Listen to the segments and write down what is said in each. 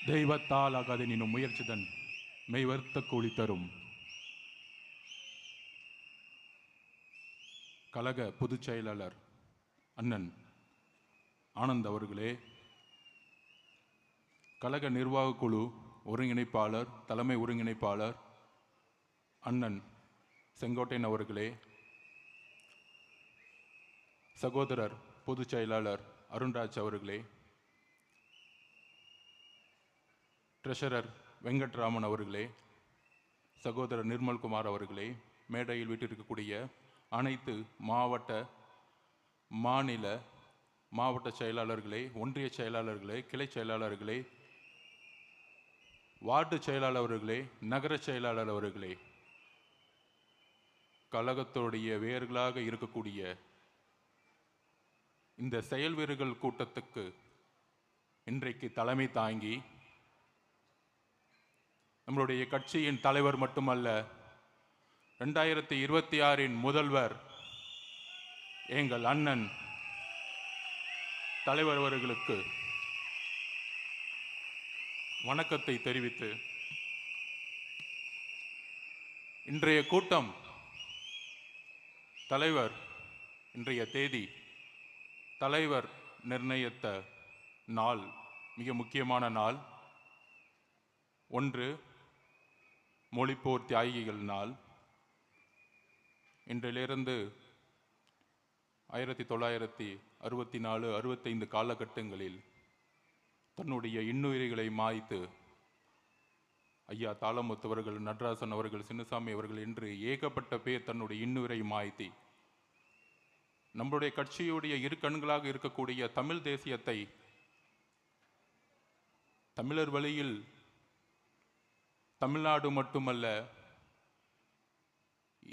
தெய்வத்தால் ஆகாதெனினும் முயற்சிதன் மெய்வர்த்த கூலி தரும். கழக பொதுச் செயலாளர் அண்ணன் ஆனந்த் அவர்களே, கழக நிர்வாக குழு ஒருங்கிணைப்பாளர், தலைமை ஒருங்கிணைப்பாளர் அண்ணன் செங்கோட்டையன் அவர்களே, சகோதரர் பொதுச் செயலாளர் அருண்ராஜ் அவர்களே, ட்ரெஷரர் வெங்கட்ராமன் அவர்களே, சகோதரர் நிர்மல்குமார் அவர்களே, மேடையில் வீட்டிருக்கக்கூடிய அனைத்து மாவட்ட மாநில மாவட்ட செயலாளர்களே, ஒன்றிய செயலாளர்களே, கிளை செயலாளர்களே, வார்டு செயலாளர்களே, நகர செயலாளர் அவர்களே, கழகத்துடைய வேர்களாக இருக்கக்கூடிய இந்த செயல் வீரர்கள் கூட்டத்துக்கு இன்றைக்கு தலைமை தாங்கி நம்மளுடைய கட்சியின் தலைவர் மட்டுமல்ல, 2026 முதல்வர் எங்கள் அண்ணன் தலைவர் அவர்களுக்கு வணக்கத்தை தெரிவித்து, இன்றைய கூட்டம் தலைவர் இன்றைய தேதி தலைவர் நிர்ணயித்த நாள் மிக முக்கியமான நாள். ஒன்று மொழிப்போர் தியாகிகள் நாள். இன்றிலிருந்து 1964-65 காலகட்டங்களில் தன்னுடைய இன்னுயிர்களை மாய்த்து ஐயா தாளமுத்தவர்கள், நடராசன் அவர்கள், சின்னசாமி அவர்கள் என்று ஏகப்பட்ட பேர் தன்னுடைய இன்னுயிரை மாய்த்தி நம்முடைய கட்சியுடைய இரு கண்களாக இருக்கக்கூடிய தமிழ் தேசியத்தை தமிழர் வழியில் தமிழ்நாடு மட்டுமல்ல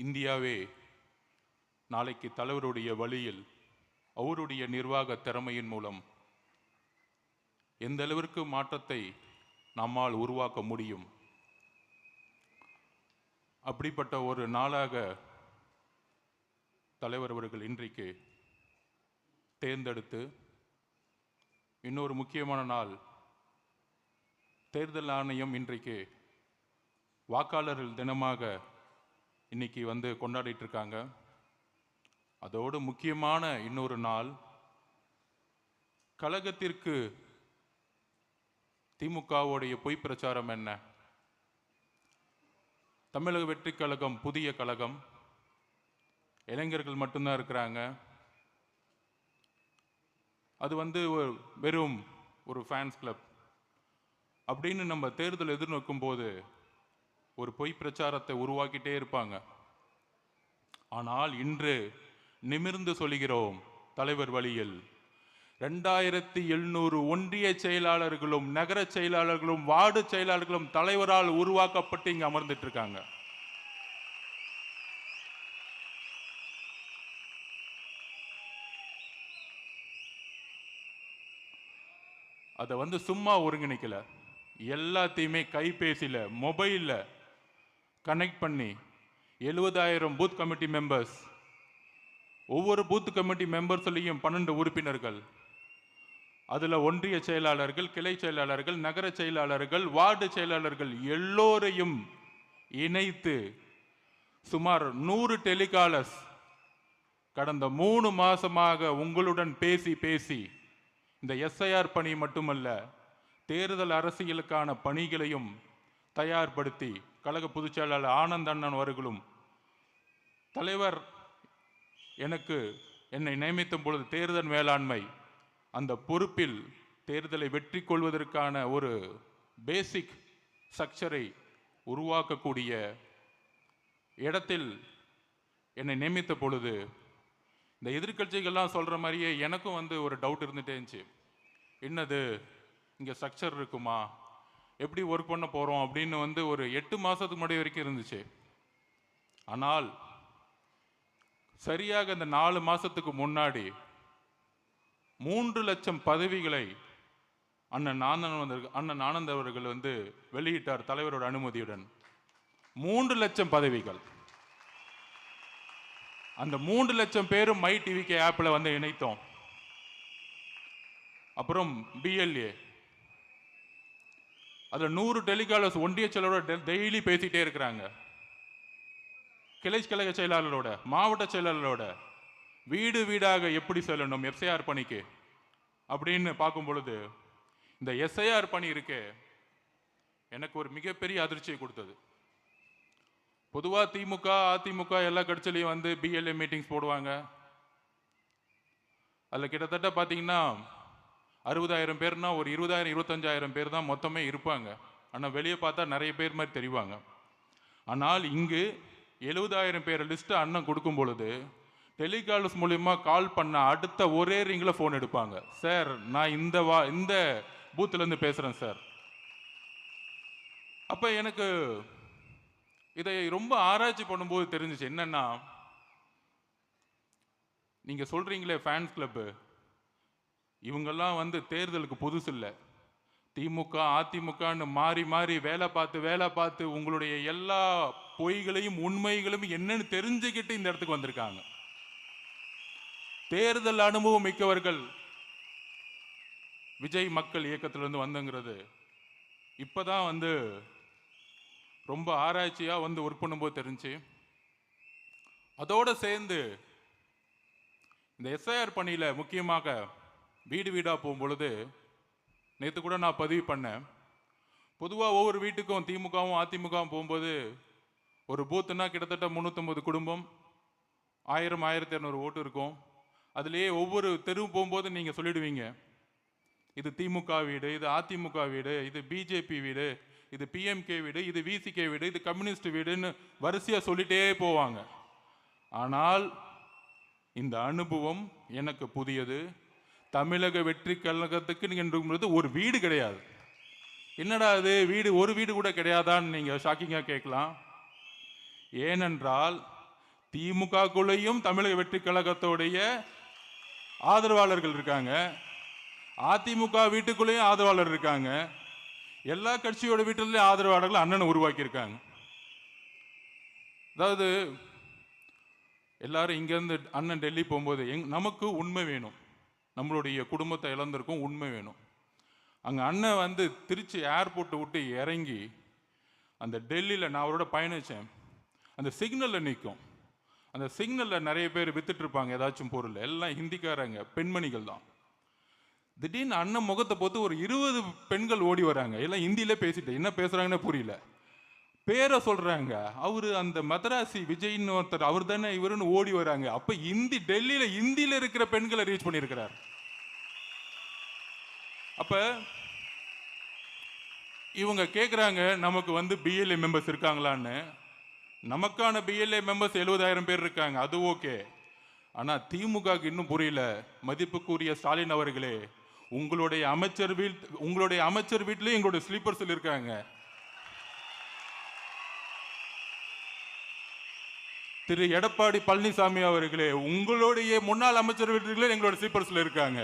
இந்தியாவே நாளைக்கு தலைவருடைய வழியில் அவருடைய நிர்வாக திறமையின் மூலம் எந்த அளவிற்கு மாற்றத்தை நம்மால் உருவாக்க முடியும், அப்படிப்பட்ட ஒரு நாளாக தலைவர் அவர்கள் இன்றைக்கு தேர்ந்தெடுத்து, இன்னொரு முக்கியமான நாள் தேர்தல் ஆணையம் இன்றைக்கு வாக்காளர்கள் தினமாக இன்னைக்கு வந்து கொண்டாடிட்டு இருக்காங்க. அதோடு முக்கியமான இன்னொரு நாள் கழகத்திற்கு திமுகவுடைய பொய் பிரச்சாரம் என்ன? தமிழக வெற்றி கழகம் புதிய கழகம், இளைஞர்கள் மட்டும்தான் இருக்கிறாங்க. அது வந்து வெறும் ஒரு ஃபேன்ஸ் கிளப் அப்படின்னு நம்ம தேர்தல் எதிர்நோக்கும் போது ஒரு பொய் பிரச்சாரத்தை உருவாக்கிட்டே இருப்பாங்க. ஆனால் இன்று நிமிர்ந்து சொல்கிறோம், தலைவர் வழியில் 2700 ஒன்றிய செயலாளர்களும் நகர செயலாளர்களும் வார்டு செயலாளர்களும் தலைவரால் உருவாக்கப்பட்டு இங்கு அமர்ந்துட்டு இருக்காங்க. அதை வந்து சும்மா ஒருங்கிணைக்கல, எல்லாத்தையுமே கைபேசியில மொபைல்ல கனெக்ட் பண்ணி 70,000 பூத் கமிட்டி மெம்பர்ஸ், ஒவ்வொரு பூத் கமிட்டி மெம்பர்ஸ்லையும் 12 உறுப்பினர்கள், அதில் ஒன்றிய செயலாளர்கள், கிளை செயலாளர்கள், நகர செயலாளர்கள், வார்டு செயலாளர்கள் எல்லோரையும் இணைத்து சுமார் 100 டெலிகாலர்ஸ் கடந்த 3 மாசமாக உங்களுடன் பேசி பேசி இந்த எஸ்ஐஆர் பணி மட்டுமல்ல தேர்தல் அரசியலுக்கான பணிகளையும் தயார்படுத்தி கழக பொதுச் செயலாளர் ஆனந்த் அண்ணன் அவர்களும் தலைவர் என்னை நியமித்த பொழுது தேர்தல் மேலாண்மை அந்த பொறுப்பில் தேர்தலை வெற்றி கொள்வதற்கான ஒரு பேசிக் ஸ்ட்ரக்சரை உருவாக்கக்கூடிய இடத்தில் என்னை நியமித்த பொழுது இந்த எதிர்கட்சிகள்லாம் சொல்கிற மாதிரியே எனக்கும் வந்து ஒரு டவுட் இருந்துகிட்டே இருந்துச்சு. என்னது இங்கே ஸ்ட்ரக்சர் இருக்குமா, எப்படி ஒர்க் பண்ண போகிறோம் அப்படின்னு வந்து ஒரு 8 மாதத்துக்கு முன்னாடி வரைக்கும் இருந்துச்சு. ஆனால் சரியாக இந்த 4 மாதத்துக்கு முன்னாடி 3 லட்சம் பதவிகளை அண்ணன் ஆனந்த் அவர்கள் வந்து வெளியிட்டார் தலைவரோட அனுமதியுடன். 3 லட்சம் பதவிகள். அந்த 3 லட்சம் பேரும் மை டிவிகே ஆப்பில் வந்து இணைத்தோம். அப்புறம் பிஎல்ஏ அதில் 100 டெலிகாலர்ஸ் ஒன்றிய செயலரோட டெய்லி பேசிகிட்டே இருக்கிறாங்க. கிளை கழக செயலாளரோட, மாவட்ட செயலாளரோட, வீடு வீடாக எப்படி செல்லணும் எஸ்ஐஆர் பணிக்கு அப்படின்னு பார்க்கும் பொழுது இந்த எஸ்ஐஆர் பணி இருக்கு எனக்கு ஒரு மிகப்பெரிய அதிர்ச்சியை கொடுத்தது. பொதுவாக திமுக அதிமுக எல்லா கட்சியிலையும் வந்து பிஎல்ஏ மீட்டிங்ஸ் போடுவாங்க. அதில் கிட்டத்தட்ட பார்த்தீங்கன்னா 60,000 பேர்னா ஒரு 20,000 25,000 பேர் தான் மொத்தமே இருப்பாங்க. ஆனால் வெளியே பார்த்தா நிறைய பேர் மாதிரி தெரிவாங்க. ஆனால் இங்கு 70,000 பேர் லிஸ்ட்டு அண்ணன் கொடுக்கும் பொழுது டெலிகால்ஸ் மூலிமா கால் பண்ண அடுத்த ஒரே ரிங்கில் ஃபோன் எடுப்பாங்க. சார் நான் இந்த பூத்துலேருந்து பேசுகிறேன் சார். அப்போ எனக்கு இதை ரொம்ப ஆராய்ச்சி பண்ணும்போது தெரிஞ்சிச்சு என்னன்னா, நீங்கள் சொல்கிறீங்களே ஃபேன்ஸ் கிளப்பு, இவங்கெல்லாம் வந்து தேர்தலுக்கு புதுசு இல்லை. திமுக அதிமுகன்னு மாறி மாறி வேலை பார்த்து உங்களுடைய எல்லா பொய்களையும் உண்மைகளையும் என்னன்னு தெரிஞ்சுக்கிட்டு இந்த இடத்துக்கு வந்திருக்காங்க. தேர்தல் அனுபவம் மிக்கவர்கள் விஜய் மக்கள் இயக்கத்திலிருந்து வந்தங்கிறது இப்பதான் வந்து ரொம்ப ஆராய்ச்சியாக வந்து ஒர்க் பண்ணும்போது தெரிஞ்சு, அதோடு சேர்ந்து இந்த எஸ்ஐஆர் பணியில் முக்கியமாக வீடு வீடாக போகும்பொழுது நேற்று கூட நான் பதிவு பண்ணேன். பொதுவாக ஒவ்வொரு வீட்டுக்கும் திமுகவும் அதிமுகவும் போகும்போது ஒரு பூத்துனா கிட்டத்தட்ட 350 குடும்பம், 1000 1200 ஓட்டு இருக்கும். அதுலேயே ஒவ்வொரு தெருவு போகும்போது நீங்கள் சொல்லிடுவீங்க, இது திமுக வீடு, இது அதிமுக வீடு, இது பிஜேபி வீடு, இது பிஎம்கே வீடு, இது விசிகே வீடு, இது கம்யூனிஸ்ட் வீடுன்னு வரிசையாக சொல்லிட்டே போவாங்க. ஆனால் இந்த அனுபவம் எனக்கு புதியது. தமிழக வெற்றி கழகத்துக்கு என்றும் ஒரு வீடு கிடையாது. என்னடா அது வீடு, ஒரு வீடு கூட கிடையாதான்னு நீங்கள் ஷாக்கிங்காக கேட்கலாம். ஏனென்றால் திமுகக்குள்ளேயும் தமிழக வெற்றி கழகத்தோடைய ஆதரவாளர்கள் இருக்காங்க, அதிமுக வீட்டுக்குள்ளேயும் ஆதரவாளர் இருக்காங்க, எல்லா கட்சியோட வீட்டிலையும் ஆதரவாளர்கள் அண்ணனை உருவாக்கியிருக்காங்க. அதாவது எல்லாரும் இங்கேருந்து அண்ணன் டெல்லி போகும்போது நமக்கு உண்மை வேணும், நம்மளுடைய குடும்பத்தை இழந்திருக்கும், உண்மை வேணும். அங்கே அண்ணன் வந்து திருச்சி ஏர்போர்ட்டை விட்டு இறங்கி அந்த டெல்லியில் நான் அவரோட பயணித்தேன். அந்த சிக்னலில் நிற்கும், அந்த சிக்னலில் நிறைய பேர் வித்துட்டு இருப்பாங்க ஏதாச்சும் பொருள், எல்லாம் ஹிந்திக்காரங்க, பெண்மணிகள் தான். திடீர்னு அண்ணன் முகத்தை பார்த்து ஒரு 20 பெண்கள் ஓடி வராங்க. எல்லாம் ஹிந்தியில பேசிட்டு என்ன பேசுறாங்கன்னு புரியல, பேரை சொல்றாங்க. அவரு அந்த மதராசி விஜய்னு ஒருத்தர், அவர் தானே இவருன்னு ஓடி வராங்க. அப்ப டெல்லியில இருக்கிற பெண்களை ரீச் பண்ணியிருக்கிறார். அப்ப இவங்க கேட்குறாங்க நமக்கு வந்து பிஎல்ஏ மெம்பர்ஸ் இருக்காங்களான்னு. நமக்கான பிஎல்ஏ மெம்பர்ஸ் 70,000 பேர் இருக்காங்க, அது ஓகே. ஆனால் திமுகவுக்கு இன்னும் புரியல. மதிப்புக்குரிய ஸ்டாலின் அவர்களே, உங்களுடைய அமைச்சர் வீட்டிலையும் எங்களுடைய ஸ்லீப்பர்ஸில் இருக்காங்க. திரு எடப்பாடி பழனிசாமி அவர்களே, உங்களுடைய முன்னாள் அமைச்சர் வீட்டிலே எங்களோட ஸ்லீப்பர்ஸில் இருக்காங்க.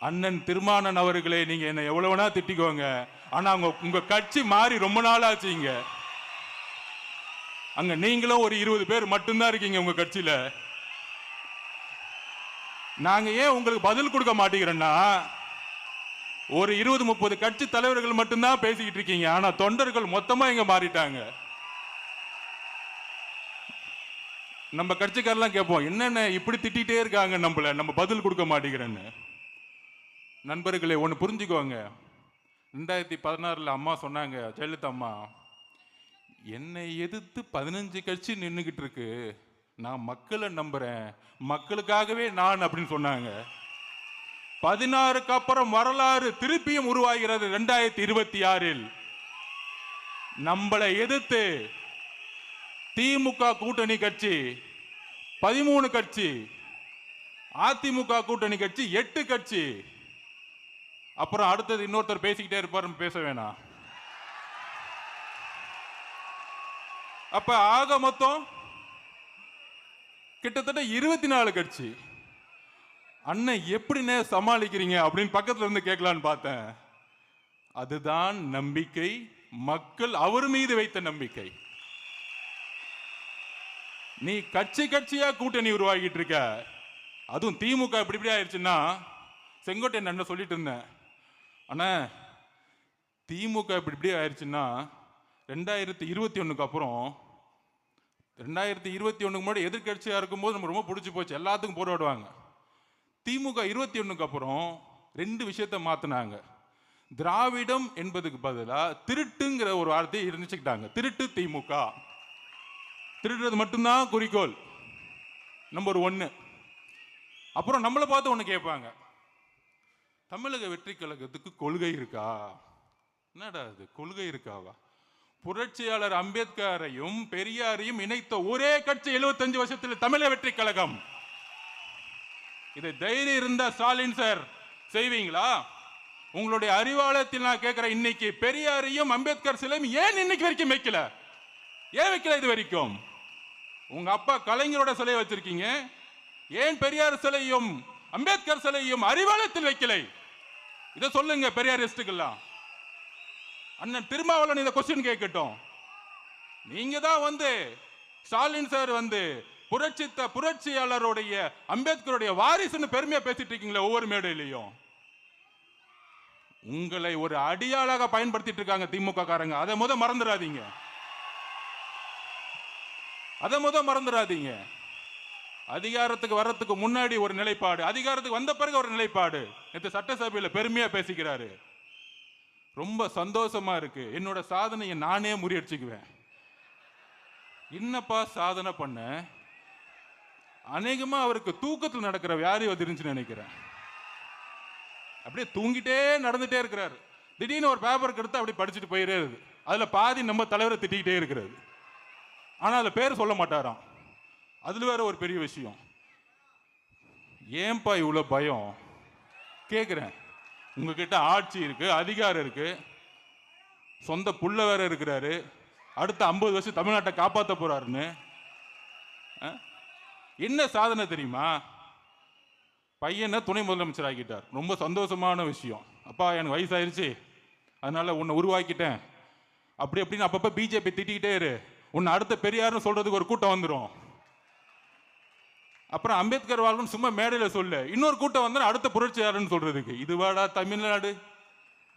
அண்ணன் திருமானன் அவர்களே, நீங்க என்ன எவ்வளவுனா திட்டிக்கோங்க, ஆனா உங்க கட்சி மாறி ரொம்ப நாள் ஆச்சுங்க. அங்க நீங்களும் ஒரு 20 பேர் மட்டும்தான் இருக்கீங்க உங்க கட்சியில. நாங்க ஏன் உங்களுக்கு பதில் கொடுக்க மாட்டேங்கிறோம்னா, ஒரு 20-30 கட்சி தலைவர்கள் மட்டும்தான் பேசிக்கிட்டு இருக்கீங்க, ஆனா தொண்டர்கள் மொத்தமா இங்க மாறிட்டாங்க. நம்ம கட்சிக்காரெல்லாம் கேட்போம், என்னென்ன இப்படி திட்டிகிட்டே இருக்காங்க நம்மள, நம்ம பதில் கொடுக்க மாட்டேங்கிறேன்னு. நண்பர்களே, ஒன்று புரிஞ்சுக்கோங்க. 2016 அம்மா சொன்னாங்க, ஜெயலலிதா அம்மா, என்னை எதிர்த்து 15 கட்சி நின்றுகிட்டு இருக்கு, நான் மக்களை நம்புறேன், மக்களுக்காகவே நான் அப்படின்னு சொன்னாங்க. 16க்கு அப்புறம் வரலாறு திருப்பியும் உருவாகிறது. 2026 நம்மளை எதிர்த்து திமுக கூட்டணி கட்சி 13 கட்சி, அதிமுக கூட்டணி கட்சி 8 கட்சி. அப்புறம் அடுத்தது இன்னொருத்தர் பேசிக்கிட்டே இருப்பார், பேச வேணாம். அப்ப ஆக மொத்தம் கிட்டத்தட்ட 24 கட்சி. அண்ணன் எப்படின்னு சமாளிக்கிறீங்க அப்படின்னு பக்கத்துல இருந்து கேட்கலான்னு பார்த்தேன். அதுதான் நம்பிக்கை, மக்கள் அவர் மீது வைத்த நம்பிக்கை. நீ கட்சியா கூட்டணி உருவாக்கிட்டு இருக்க. அதுவும் திமுக இப்படி ஆயிடுச்சுன்னா, செங்கோட்டையன் என்ன சொல்லிட்டு இருந்தேன், ஆனா திமுக இப்படி ஆயிடுச்சுன்னா 2021 அப்புறம் 2021 முன்னாடி எதிர்கட்சியா இருக்கும்போது நம்ம ரொம்ப பிடிச்சி போச்சு, எல்லாத்துக்கும் போராடுவாங்க. திமுக 21 அப்புறம் 2 விஷயத்தை மாத்தினாங்க. திராவிடம் என்பதுக்கு பதிலா திருட்டுங்கிற ஒரு வார்த்தையை இருந்துச்சுக்கிட்டாங்க. திருட்டு திமுக, திருடுறது மட்டும்தான் குறிக்கோள் நம்பர் 1. அப்புறம் நம்மளை பார்த்து ஒன்று கேட்பாங்க, தமிழக வெற்றி கழகத்துக்கு கொள்கை இருக்கா? என்னடா அது கொள்கை இருக்காவா? புரட்சியாளர் அம்பேத்கரையும் பெரியாரையும் இணைத்த ஒரே கட்சி 75 வருஷத்தில் தமிழக வெற்றி கழகம். இதை தைரியம் இருந்தா ஸ்டாலின் சார் செய்வீங்களா? உங்களுடைய அறிவாலயத்தில் நான் கேட்கிறேன், இன்னைக்கு பெரியாரையும் அம்பேத்கர் சிலையும் ஏன் இன்னைக்கு வரைக்கும் வைக்கல? ஏன் வைக்கல இது வரைக்கும்? உங்க அப்பா கலைஞரோட சிலையை வச்சிருக்கீங்க, ஏன் பெரியார் சிலையும் அம்பேத்கர் சிலையும் அறிவாலயத்தில் வைக்கலை? இதை சொல்லுங்க பெரியாரிஸ்டுக்கெல்லாம். அண்ணன் திருமாவளவன் இந்த கொஸ்டின் கேட்கட்டும். நீங்க தான் ஸ்டாலின் சார் புரட்சியாளருடைய அம்பேத்கருடைய வாரிசுன்னு பெருமையா பேசிட்டு இருக்கீங்களா ஒவ்வொரு மேடையிலையும்? உங்களை ஒரு அடியாளாக பயன்படுத்திட்டு இருக்காங்க திமுக காரங்க. அதை மறந்துடாதீங்க, மறந்துடாதீங்க. அதிகாரத்துக்கு வர்றதுக்கு முன்னாடி ஒரு நிலைப்பாடு, அதிகாரத்துக்கு வந்த பிறகு ஒரு நிலைப்பாடு. நேற்று சட்டசபையில் பெருமையா பேசிக்கிறாரு. ரொம்ப சந்தோஷமா இருக்கு. என்னோட சாதனையை நானே முறியடிச்சுக்குவேன். என்னப்பா சாதனை பண்ண? அநேகமா அவருக்கு தூக்கத்தில் நடக்கிற வியாதி வந்துருந்துச்சுன்னு நினைக்கிறேன். அப்படியே தூங்கிட்டே நடந்துட்டே இருக்கிறாரு. திடீர்னு ஒரு பேப்பருக்கு எடுத்து அப்படி படிச்சுட்டு போயிடுறது. அதுல பாதி நம்ம தலைவரை திட்டிக்கிட்டே இருக்கிறது. ஆனா அதுல பேர் சொல்ல மாட்டாராம். அதுல வேற ஒரு பெரிய விஷயம். ஏன்பா இவ்வளவு பயம் கேட்கிறேன்? உங்ககிட்ட ஆட்சி இருக்கு, அதிகாரம் இருக்கு, சொந்த புள்ள வேற இருக்கிறாரு, அடுத்த 50 வருஷம் தமிழ்நாட்டை காப்பாற்ற போறாருன்னு. என்ன சாதனை தெரியுமா? பையனை துணை முதலமைச்சர் ஆக்கிட்டார். ரொம்ப சந்தோஷமான விஷயம். அப்பா எனக்கு வயசாயிருச்சு, அதனால உன்னை உருவாக்கிட்டேன் அப்படி அப்படின்னு அப்பப்ப பிஜேபி திட்டிக்கிட்டே இரு, உன்னை அடுத்த பெரியார்னு சொல்றதுக்கு ஒரு கூட்டம் வந்துடும். அப்புறம் அம்பேத்கர் வாழ்வுன்னு சும்மா மேடையில் சொல்லு, இன்னொரு கூட்டம் வந்து அடுத்த புரட்சியாளர்னு சொல்றதுக்கு. இதுவாடா தமிழ்நாடு?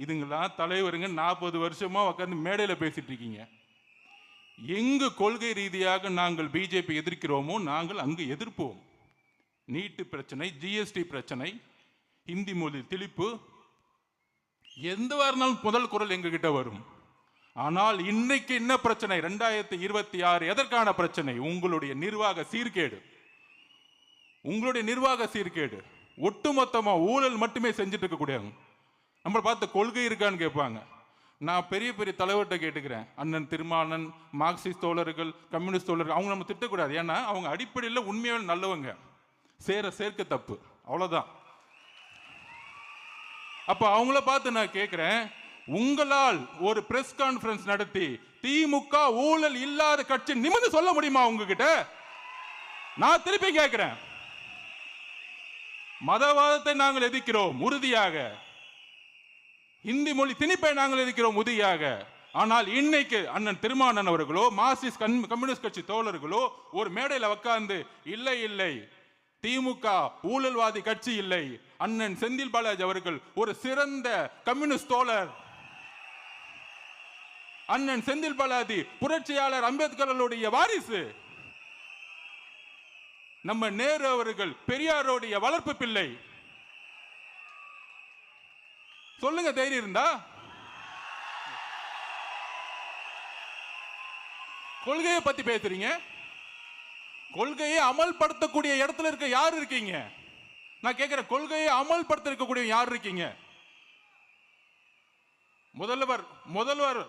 இதுங்கெல்லாம் தலைவருங்க 40 வருஷமா உட்காந்து மேடையில் பேசிட்டு இருக்கீங்க. எங்கு கொள்கை ரீதியாக நாங்கள் பிஜேபி எதிர்க்கிறோமோ நாங்கள் அங்கு எதிர்ப்போம். நீட்டு பிரச்சனை, ஜிஎஸ்டி பிரச்சனை, ஹிந்தி மொழி திணிப்பு, எந்த இருந்தாலும் முதல் குரல் எங்ககிட்ட வரும். ஆனால் இன்னைக்கு என்ன பிரச்சனை? 2026 எதற்கான பிரச்சனை? உங்களுடைய நிர்வாக சீர்கேடு. உங்களுடைய நிர்வாக சீர்கேடு. ஒட்டுமொத்தமா ஊழல் மட்டுமே செஞ்சுட்டு இருக்கக்கூடியவங்க. நம்மளை பார்த்து கொள்கை இருக்கான்னு கேட்பாங்க. நான் பெரிய பெரிய தலைவர்கிட்ட கேட்டுக்கிறேன். அண்ணன் திருமாவளவன், மார்க்சிஸ்ட் தோழர்கள், கம்யூனிஸ்ட் தோழர்கள், அவங்க நம்ம திட்டக்கூடாது. ஏன்னா அவங்க அடிப்படையில் உண்மையாக நல்லவங்க. சேர்க்க தப்பு, அவ்வளவுதான். அப்ப அவங்கள பார்த்து நான் கேட்கிறேன், உங்களால் ஒரு பிரஸ் கான்ஃபரன்ஸ் நடத்தி திமுக ஊழல் இல்லாத கட்சி நிமிர்ந்து சொல்ல முடியுமா உங்ககிட்ட? நான் திருப்பி கேட்கிறேன். மதவாதத்தை நாங்கள் எதிர்க்கிறோம் உறுதியாக, இந்தி மொழி திணிப்பை நாங்கள் எதிர்க்கிறோம் உறுதியாக. ஆனால் இன்னைக்கு அண்ணன் திருமாவளவன் அவர்களோ மார்க்சிஸ்ட் கம்யூனிஸ்ட் கட்சி தோழர்களோ ஒரு மேடையில் உட்கார்ந்து இல்லை இல்லை திமுக ஊழல்வாதி கட்சி இல்லை, அண்ணன் செந்தில் பாலாஜி அவர்கள் ஒரு சிறந்த கம்யூனிஸ்ட் தோழர், அண்ணன் செந்தில் பாலாஜி புரட்சியாளர் அம்பேத்கருடைய வாரிசு, நம்ம நேரு அவர்கள் பெரியாருடைய வளர்ப்பு பிள்ளை, சொல்லுங்க தைரியம் இருந்தா. கொள்கையை பத்தி பேசுறீங்க. கொள்கையை அமல்படுத்தக்கூடிய இடத்துல இருக்க யார் இருக்கீங்க? நான் கேட்கிறேன், கொள்கையை அமல்படுத்த இருக்கக்கூடிய யார் இருக்கீங்க? முதல்வர்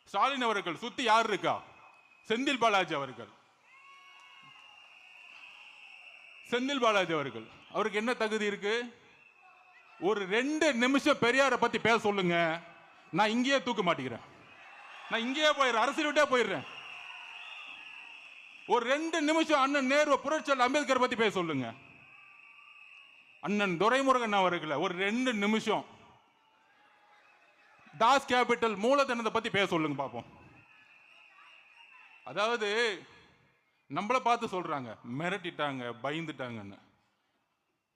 ஸ்டாலின் அவர்கள் சுத்தி யார் இருக்கா? செந்தில் பாலாஜி அவர்கள். அவருக்கு என்ன தகுதி இருக்கு? ஒரு 2 நிமிஷம் பெரியாரை பத்தி பேச சொல்லுங்க, நான் இங்கேயே தூக்க மாட்டேங்கிறேன், நான் இங்கேயே போயிடுறேன், அரசியல் விட்டே போயிடுறேன். ஒரு 2 நிமிஷம் அண்ணன் நேரு புரட்சியாளர் அம்பேத்கர் பத்தி பேச சொல்லுங்க. அண்ணன் துரைமுருகன் அவர்களை ஒரு 2 நிமிஷம் தாஸ் கேபிட்டல் மூலதனத்தை பத்தி பேச சொல்லுங்க பாப்போம். அதாவது நம்மளை பார்த்து சொல்றாங்க, மிரட்டிட்டாங்க, பயந்துட்டாங்கன்னு.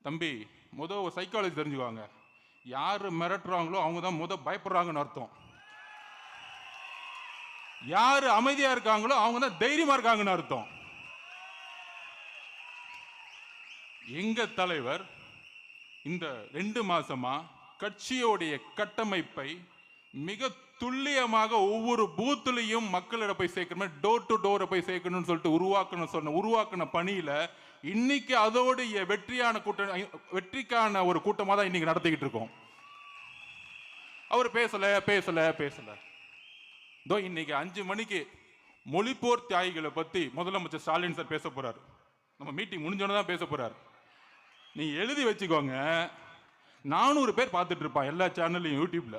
தம்பி, முதல் சைக்காலஜி தெரிஞ்சுக்குவாங்க. யாரு மிரட்டுறாங்களோ அவங்க தான் பயப்படுறாங்கன்னு அர்த்தம். யாரு அமைதியா இருக்காங்களோ அவங்க தான் தைரியமா இருக்காங்கன்னு அர்த்தம். எங்க தலைவர் இந்த 2 மாசமா கட்சியோடைய கட்டமைப்பை மிக துல்லியமாக ஒவ்வொரு பூத்துலையும் மக்களிடம் போய் சேர்க்கணும், டோர் டு டோரை போய் சேர்க்கணும்னு சொல்லிட்டு உருவாக்கின பணியில இன்னைக்கு அதோடைய வெற்றிக்கான ஒரு கூட்டமாக தான் இன்னைக்கு நடத்திக்கிட்டு இருக்கோம். அவர் பேசல. இன்னைக்கு 5 மணிக்கு மொழிப்போர் தியாகிகளை பத்தி முதலமைச்சர் ஸ்டாலின் சார் பேச போறாரு. நம்ம மீட்டிங் முடிஞ்சோன்னு தான் பேச போறாரு. நீ எழுதி வச்சுக்கோங்க. 400 பேர் பார்த்துட்டு இருப்பான் எல்லா சேனல்லையும், யூடியூப்ல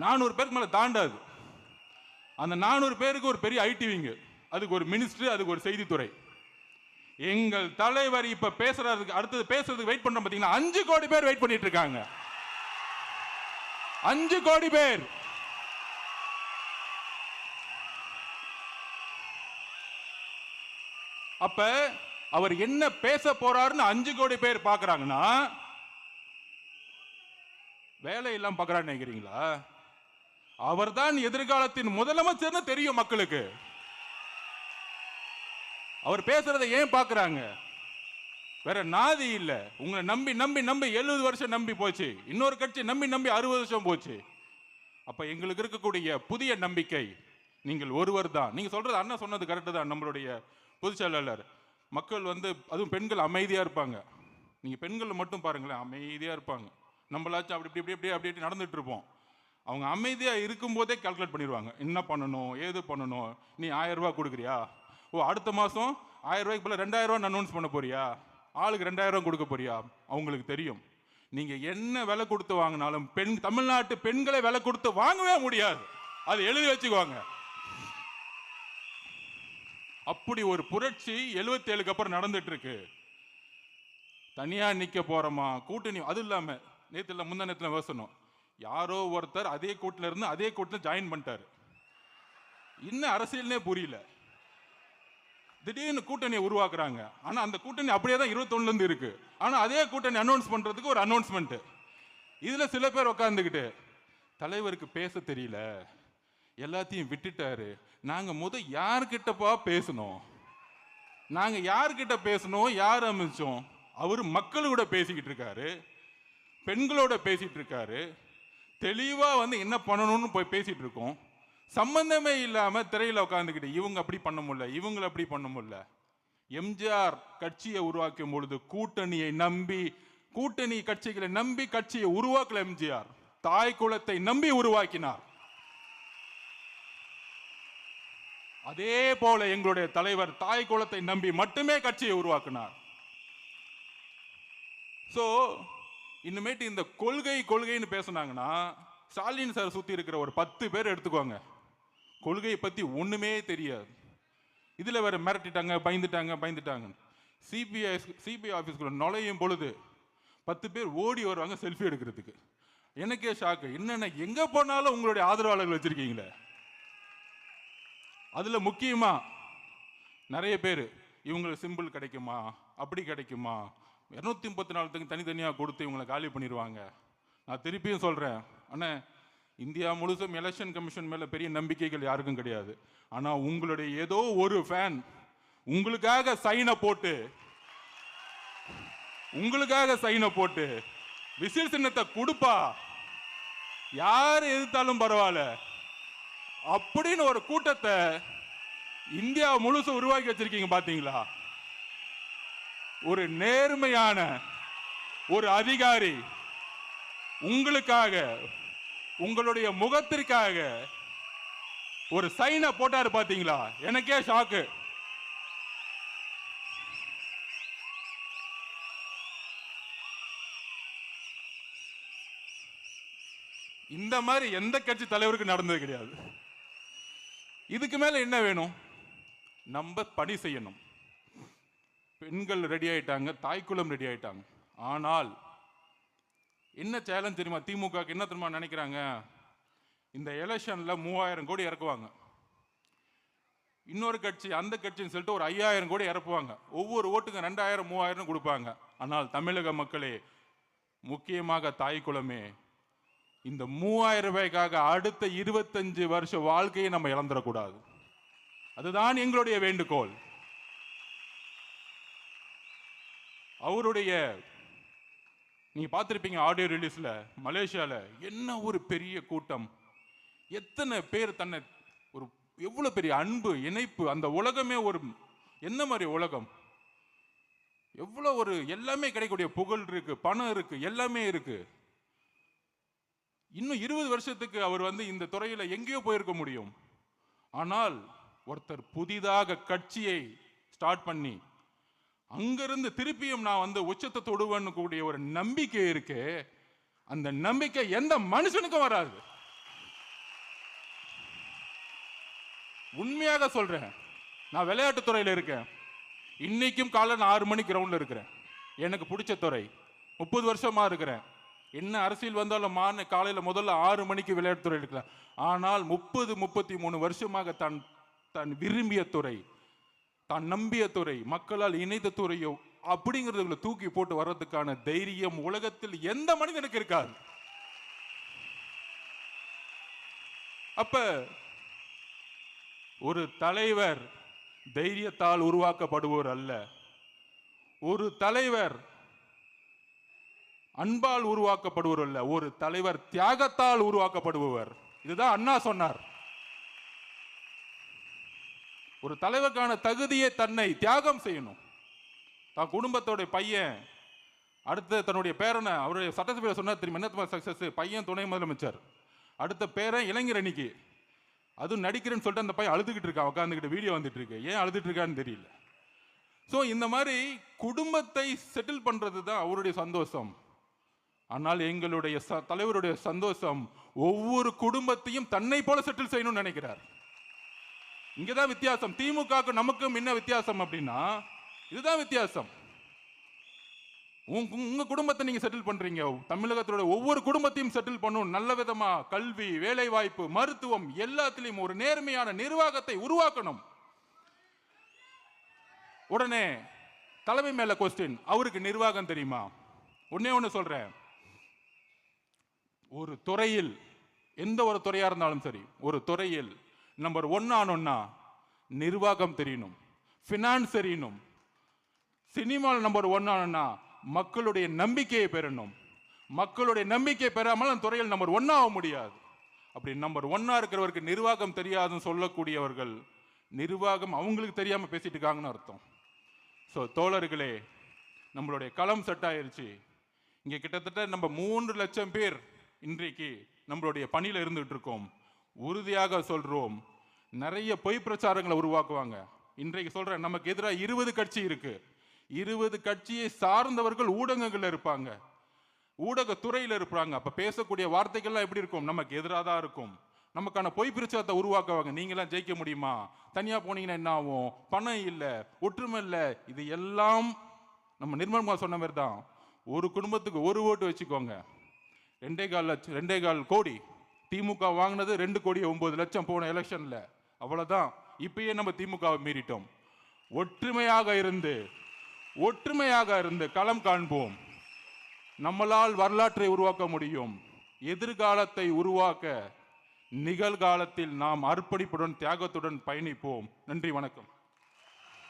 400 பேருக்கு மேல தாண்டாது. அந்த 400 பேருக்கு ஒரு பெரிய ஐடிவிங்க, அதுக்கு ஒரு மினிஸ்டர், அதுக்கு ஒரு செய்தித்துறை. எங்கள் தலைவர் இப்ப பேசுறதுக்கு அடுத்தது பேசுறதுக்கு வெயிட் பண்றோம் பாத்தீங்கன்னா 5 கோடி பேர் வெயிட் பண்ணிட்டு இருக்காங்க. 5 கோடி பேர். அப்ப அவர் என்ன பேச போறாருன்னு 5 கோடி பேர் பாக்குறாங்கன்னா வேலை எல்லாம் பாக்குறான்னு நினைக்கிறீங்களா? அவர் தான் எதிர்காலத்தின் முதலமைச்சர்னு தெரியும் மக்களுக்கு. அவர் பேசுறதை ஏன் பாக்குறாங்க? வேற நாதி இல்ல. உங்களை நம்பி 70 வருஷம் நம்பி போச்சு. இன்னொரு கட்சி நம்பி 60 வருஷம் போச்சு. அப்ப எங்களுக்கு இருக்கக்கூடிய புதிய நம்பிக்கை நீங்கள் ஒருவர் தான். நீங்க சொல்றது அண்ணா சொன்னது கரெக்ட் தான். நம்மளுடைய பொதுச் செயலாளர் மக்கள் அதுவும் பெண்கள் அமைதியா இருப்பாங்க. நீங்க பெண்கள் மட்டும் பாருங்களேன், அமைதியா இருப்பாங்க. நம்மளாச்சும் அப்படி நடந்துட்டு இருப்போம். அவங்க அமைதியா இருக்கும் போதே கால்குலேட் பண்ணிடுவாங்க, என்ன பண்ணணும் ஏது பண்ணணும். நீ 1000 ரூபாய் கொடுக்குறியா? அடுத்த மாசம் 1000 ரூபாய்க்கு போல 2000 ரூபாய் அனௌன்ஸ் பண்ண போறியா? ஆளுக்கு 2000 ரூபாய் கொடுக்க போறியா? அவங்களுக்கு தெரியும். நீங்க என்ன விலை கொடுத்து வாங்கினாலும் தமிழ்நாட்டு பெண்களை விலை கொடுத்து வாங்கவே முடியாது. அது எழுதி வச்சுக்குவாங்க. அப்படி ஒரு புரட்சி 77க்கு அப்புறம் நடந்துட்டு இருக்கு. தனியா நிக்க போறோமா கூட்டணி? அது இல்லாம நேத்துல முந்தானத்துல பேசணும், யாரோ ஒருத்தர் அதே கூட்டில இருந்து அதே கூட்டில் ஜாயின் பண்ணிட்டாரு. இன்னும் அரசியல்னே புரியல. திடீர்னு கூட்டணியை உருவாக்குறாங்க. ஆனா அந்த கூட்டணி அப்படியே தான் 21ல இருந்து இருக்கு. ஆனா அதே கூட்டணி அனௌன்ஸ் பண்றதுக்கு ஒரு அனௌன்ஸ்மெண்ட். இதுல சில பேர் உட்கார்ந்துக்கிட்டு தலைவருக்கு பேச தெரியல, எல்லாத்தையும் விட்டுட்டாரு. நாங்க யார்கிட்டப்பா பேசணும்? நாங்க யார்கிட்ட பேசணும்? யார் அமைச்சோம்? அவரு மக்களோட பேசிக்கிட்டு இருக்காரு, பெண்களோட பேசிட்டு இருக்காரு. தெளிவா என்ன பண்ணணும்னு போய் பேசிட்டு இருக்கோம். சம்பந்தமே இல்லாம திரையில உட்கார்ந்துக்கிட்டு இவங்க அப்படி பண்ண முடியல, இவங்களை அப்படி பண்ண முடியல. எம்ஜிஆர் கட்சியை உருவாக்கும் பொழுது கூட்டணி கட்சிகளை நம்பி கட்சியை உருவாக்கல. எம்ஜிஆர் தாய் குலத்தை நம்பி உருவாக்கினார். அதே போல எங்களுடைய தலைவர் தாய் குலத்தை நம்பி மட்டுமே கட்சியை உருவாக்கினார். சோ இனிமேட்டு இந்த கொள்கைன்னு பேசினாங்கன்னா ஸ்டாலின் சார் சுத்தி இருக்கிற ஒரு 10 பேர் எடுத்துக்குவாங்க. கொள்கையை பத்தி ஒண்ணுமே தெரியாது. இதுல வேற மிரட்டிட்டாங்க, பயந்துட்டாங்க. சிபிஐ ஆபீஸ்க்குள்ள நுழையும் பொழுது 10 பேர் ஓடி வருவாங்க செல்ஃபி எடுக்கிறதுக்கு. எனக்கே ஷாக்கு. என்னென்ன எங்க போனாலும் உங்களுடைய ஆதரவாளர்கள் வச்சிருக்கீங்களே. அதுல முக்கியமா நிறைய பேர் இவங்களுக்கு சிம்பிள் கிடைக்குமா, அப்படி கிடைக்குமா, 234 தனித்தனியாக கொடுத்து இவங்களை காலி பண்ணிடுவாங்க. நான் திருப்பியும் சொல்றேன், அண்ணா இந்தியா முழுசும் எலெக்ஷன் கமிஷன் மேல பெரிய நம்பிக்கைகள் யாருக்கும் கிடையாது. ஆனா உங்களுடைய ஏதோ ஒரு ஃபேன் உங்களுக்காக சைனை போட்டு விசில் சின்னத்தை கொடுப்பா, யார் எதிர்த்தாலும் பரவாயில்ல அப்படின்னு ஒரு கூட்டத்தை இந்தியா முழுசும் உருவாக்கி வச்சிருக்கீங்க. பாத்தீங்களா? ஒரு நேர்மையான ஒரு அதிகாரி உங்களுக்காக, உங்களுடைய முகத்திற்காக ஒரு சைனை போட்டாரு. பாத்தீங்களா? எனக்கே ஷாக்கு. இந்த மாதிரி எந்த கட்சி தலைவருக்கு நடந்தது கிடையாது. இதுக்கு மேல என்ன வேணும்? நம்ம பணி செய்யணும். பெண்கள் ரெடி ஆயிட்டாங்க, தாய்க்குளம் ரெடி ஆயிட்டாங்க. ஆனால் என்ன சேலஞ்ச் தெரியுமா? திமுக என்ன தெரியுமா நினைக்கிறாங்க? இந்த எலெக்ஷன்ல 3000 கோடி இறக்குவாங்க. இன்னொரு கட்சி அந்த கட்சின்னு சொல்லிட்டு ஒரு 5000 கோடி இறப்புவாங்க. ஒவ்வொரு ஓட்டுக்கு 2000 3000 கொடுப்பாங்க. ஆனால் தமிழக மக்களே, முக்கியமாக தாய் குலமே, இந்த 3000 ரூபாய்க்காக அடுத்த 25 வருஷ வாழ்க்கையை நம்ம இழந்துடக்கூடாது. அதுதான் எங்களுடைய வேண்டுகோள். அவருடைய நீங்க பார்த்திருப்பீங்க ஆடியோ ரிலீஸ்ல, மலேசியால என்ன ஒரு பெரிய கூட்டம், எத்தனை பேர் தன்னை ஒரு எவ்வளவு பெரிய அன்பு இணைப்பு, அந்த உலகமே ஒரு என்ன மாதிரி உலகம், எவ்வளவு ஒரு எல்லாமே கிடைக்கக்கூடிய புகழ் இருக்கு, பணம் இருக்கு, எல்லாமே இருக்கு. இன்னும் 20 வருஷத்துக்கு அவர் இந்த துறையில எங்கேயோ போயிருக்க முடியும். ஆனால் ஒருத்தர் புதிதாக கட்சியை ஸ்டார்ட் பண்ணி அங்கிருந்து திருப்பியும் நான் உச்சத்தை தொடுவேன்னு கூடிய ஒரு நம்பிக்கை இருக்கு. அந்த நம்பிக்கை எந்த மனுஷனுக்கும் வராது. உண்மையாக சொல்றேன். நான் விளையாட்டு துறையில் இருக்கேன். இன்னைக்கும் காலை நான் 6 மணிக்கு கிரவுண்ட்ல இருக்கிறேன். எனக்கு பிடிச்ச துறை. 30 வருஷமா இருக்கிறேன். என்ன அரசியல் வந்தாலும் காலையில் முதல்ல 6 மணிக்கு விளையாட்டு துறை இருக்கலாம். ஆனால் 33 வருஷமாக தான் விரும்பிய துறை, தான் நம்பிய துறை, மக்களால் இணைந்த துறையோ அப்படிங்கிறதுல தூக்கி போட்டு வர்றதுக்கான தைரியம் உலகத்தில் எந்த மனிதனுக்கு இருக்காது. அப்ப ஒரு தலைவர் தைரியத்தால் உருவாக்கப்படுவோர் அல்ல. ஒரு தலைவர் அன்பால் உருவாக்கப்படுவோர் அல்ல. ஒரு தலைவர் தியாகத்தால் உருவாக்கப்படுபவர். இதுதான் அண்ணா சொன்னார். ஒரு தலைவருக்கான தகுதியை தன்னை தியாகம் செய்யணும். தான் குடும்பத்தோட பையன் அடுத்த தன்னுடைய பேரனை அவருடைய சட்டசபையில் சொன்னார் தெரியுமா, என்ன சக்சஸ், பையன் துணை முதலமைச்சர், அடுத்த பேரன் இளைஞர் அணிக்கு, அதுவும் நடிக்கிறேன்னு சொல்லிட்டு அந்த பையன் அழுதுகிட்டு இருக்கான், உட்காந்துக்கிட்டு வீடியோ வந்துட்டு இருக்கு. ஏன் அழுதுட்டு இருக்கான்னு தெரியல. ஸோ இந்த மாதிரி குடும்பத்தை செட்டில் பண்றது தான் அவருடைய சந்தோஷம். ஆனால் எங்களுடைய தலைவருடைய சந்தோஷம் ஒவ்வொரு குடும்பத்தையும் தன்னை போல செட்டில் செய்யணும்னு நினைக்கிறார். இங்கதான் வித்தியாசம். திமுக நமக்கும் என்ன வித்தியாசம் அப்படின்னா, இதுதான் வித்தியாசம். உங்க குடும்பத்தை நீங்க செட்டில் பண்றீங்க, தமிழகத்தோட ஒவ்வொரு குடும்பத்தையும் செட்டில் பண்ணணும். நல்ல விதமா கல்வி, வேலை வாய்ப்பு, மருத்துவம் எல்லாத்திலையும் ஒரு நேர்மையான நிர்வாகத்தை உருவாக்கணும். உடனே தலைமை மேல கொஸ்டின், அவருக்கு நிர்வாகம் தெரியுமா? ஒன்னே ஒண்ணு சொல்றேன், ஒரு துறையில் எந்த ஒரு துறையா இருந்தாலும் சரி, ஒரு துறையில் நம்பர் 1 ஆனோம்னா நிர்வாகம் தெரியணும், பினான்ஸ் தெரியணும். சினிமாவில் நம்பர் 1 ஆனோம்னா மக்களுடைய நம்பிக்கையை பெறணும். மக்களுடைய நம்பிக்கை பெறாமல் அந்த துறையில் நம்பர் 1 ஆக முடியாது. அப்படி நம்பர் 1 இருக்கிறவருக்கு நிர்வாகம் தெரியாதுன்னு சொல்லக்கூடியவர்கள் நிர்வாகம் அவங்களுக்கு தெரியாம பேசிட்டு இருக்காங்கன்னு அர்த்தம். ஸோ தோழர்களே, நம்மளுடைய களம் செட் ஆயிருச்சு. இங்க கிட்டத்தட்ட நம்ம 3 லட்சம் பேர் இன்றைக்கு நம்மளுடைய பணியில இருந்துட்டு இருக்கோம். உறுதியாக சொல்றோம், நிறைய பொய் பிரச்சாரங்களை உருவாக்குவாங்க. இன்றைக்கு சொல்றேன், நமக்கு எதிராக 20 கட்சி இருக்கு. 20 கட்சியை சார்ந்தவர்கள் ஊடகங்கள்ல இருப்பாங்க, ஊடகத்துறையில் இருப்பாங்க. அப்ப பேசக்கூடிய வார்த்தைகள்லாம் எப்படி இருக்கும்? நமக்கு எதிராக தான் இருக்கும். நமக்கான பொய் பிரச்சாரத்தை உருவாக்குவாங்க. நீங்களாம் ஜெயிக்க முடியுமா? தனியா போனீங்கன்னா என்ன ஆகும்? பணம் இல்லை, ஒற்றுமை இல்லை. இது எல்லாம் நம்ம நிர்மல்குமார் சொன்ன மாதிரி தான். ஒரு குடும்பத்துக்கு 1 ஓட்டு வச்சுக்கோங்க, 2.25 கோடி. திமுக வாங்கினது 2,09,00,000 போன எலெக்ஷன்ல. அவ்வளவுதான். இப்பயே நம்ம திமுகவை மீறிட்டோம். ஒற்றுமையாக இருந்து களம் காண்போம். நம்மளால் வரலாற்றை உருவாக்க முடியும். எதிர்காலத்தை உருவாக்க நிகழ்காலத்தில் நாம் அர்ப்பணிப்புடன் தியாகத்துடன் பயணிப்போம். நன்றி, வணக்கம்.